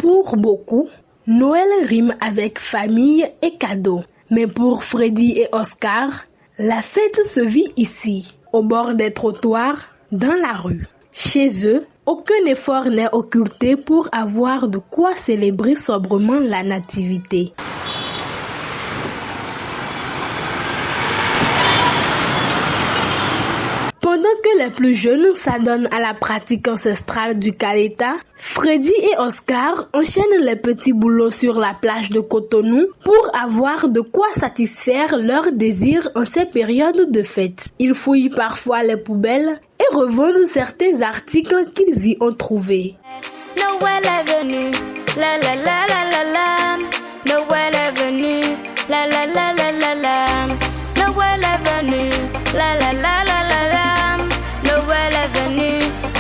Pour beaucoup, Noël rime avec famille et cadeaux. Mais pour Freddy et Oscar, la fête se vit ici, au bord des trottoirs, dans la rue. Chez eux, aucun effort n'est occulté pour avoir de quoi célébrer sobrement la nativité. Pendant que les plus jeunes s'adonnent à la pratique ancestrale du Kaleta, Freddy et Oscar enchaînent les petits boulots sur la plage de Cotonou pour avoir de quoi satisfaire leurs désirs en ces périodes de fête. Ils fouillent parfois les poubelles et revendent certains articles qu'ils y ont trouvés. Noël est venu, la la la la la la. Noël est venu, la la la la la la. Noël est venu, la la la la la la. Noël est venu,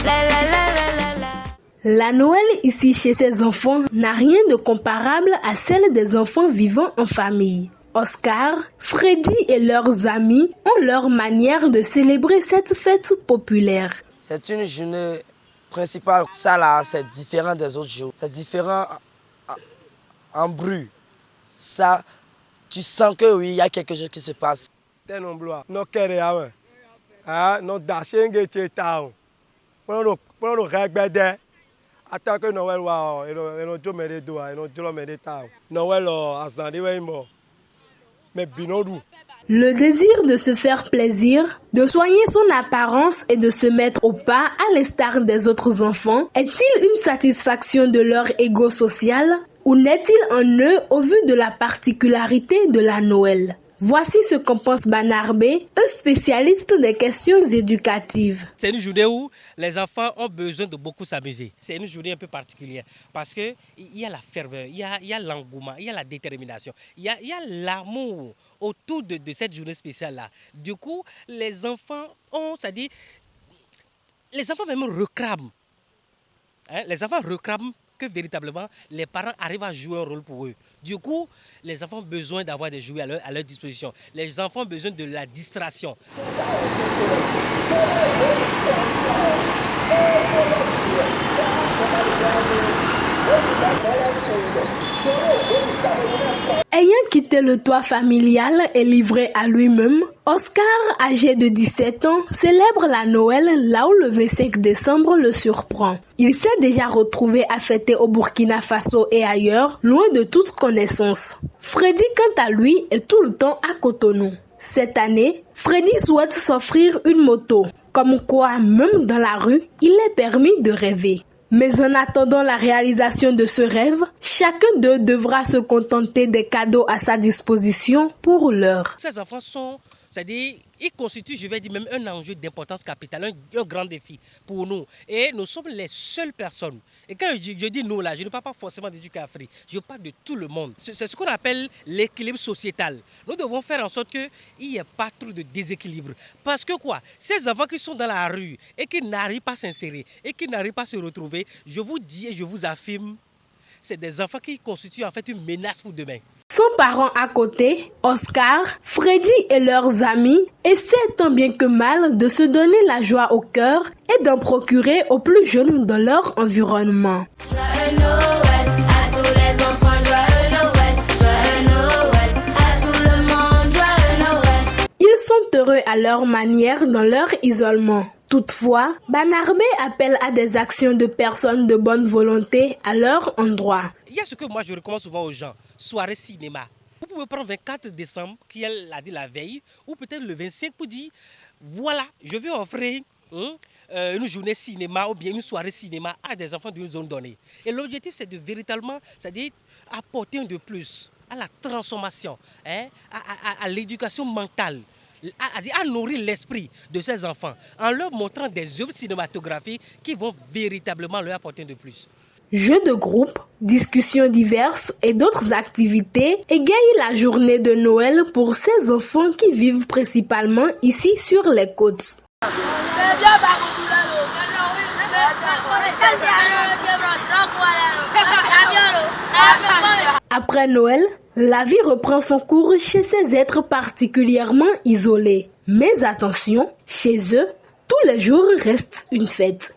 la la la la la la. La Noël ici chez ces enfants n'a rien de comparable à celle des enfants vivant en famille. Oscar, Freddy et leurs amis ont leur manière de célébrer cette fête populaire. C'est une journée principale. Ça là, c'est différent des autres jours. C'est différent en bruit. Ça, tu sens que oui, il y a quelque chose qui se passe. Le désir de se faire plaisir, de soigner son apparence et de se mettre au pas à l'instar des autres enfants, est-il une satisfaction de leur ego social ou n'est-il en eux au vu de la particularité de la Noël? Voici ce qu'en pense Banarbé, un spécialiste des questions éducatives. C'est une journée où les enfants ont besoin de beaucoup s'amuser. C'est une journée un peu particulière parce qu'il y a la ferveur, il y a l'engouement, il y a la détermination, il y a l'amour autour de cette journée spéciale-là. Du coup, les enfants les enfants même recrament. Les enfants recrament que véritablement les parents arrivent à jouer un rôle pour eux. Du coup, les enfants ont besoin d'avoir des jouets à leur disposition. Les enfants ont besoin de la distraction. Ayant quitté le toit familial et livré à lui-même, Oscar, âgé de 17 ans, célèbre la Noël là où le 25 décembre le surprend. Il s'est déjà retrouvé à fêter au Burkina Faso et ailleurs, loin de toute connaissance. Freddy, quant à lui, est tout le temps à Cotonou. Cette année, Freddy souhaite s'offrir une moto. Comme quoi, même dans la rue, il est permis de rêver. Mais en attendant la réalisation de ce rêve, chacun d'eux devra se contenter des cadeaux à sa disposition pour l'heure. Ces enfants ils constituent, je vais dire, même un enjeu d'importance capitale, un grand défi pour nous. Et nous sommes les seules personnes. Et quand je dis nous là, je ne parle pas forcément d'Éducafrique, je parle de tout le monde. C'est ce qu'on appelle l'équilibre sociétal. Nous devons faire en sorte qu'il n'y ait pas trop de déséquilibre. Parce que quoi, ces enfants qui sont dans la rue et qui n'arrivent pas à s'insérer et qui n'arrivent pas à se retrouver, je vous dis et je vous affirme, c'est des enfants qui constituent en fait une menace pour demain. Sans parents à côté, Oscar, Freddy et leurs amis essaient tant bien que mal de se donner la joie au cœur et d'en procurer aux plus jeunes dans leur environnement. Joyeux Noël à tous les enfants, joyeux Noël, joyeux Noël à tout le monde, joyeux Noël. Ils sont heureux à leur manière dans leur isolement. Toutefois, Banarbé appelle à des actions de personnes de bonne volonté à leur endroit. Il y a ce que moi je recommande souvent aux gens, soirée cinéma. Vous pouvez prendre 24 décembre, qui l'a dit la veille, ou peut-être le 25 pour dire, voilà, je vais offrir une journée cinéma ou bien une soirée cinéma à des enfants d'une zone donnée. Et l'objectif c'est de véritablement, c'est-à-dire apporter un de plus à la transformation, à l'éducation mentale. À nourrir l'esprit de ces enfants en leur montrant des œuvres cinématographiques qui vont véritablement leur apporter de plus. Jeux de groupe, discussions diverses et d'autres activités égayent la journée de Noël pour ces enfants qui vivent principalement ici sur les côtes. Après Noël, la vie reprend son cours chez ces êtres particulièrement isolés. Mais attention, chez eux, tous les jours restent une fête.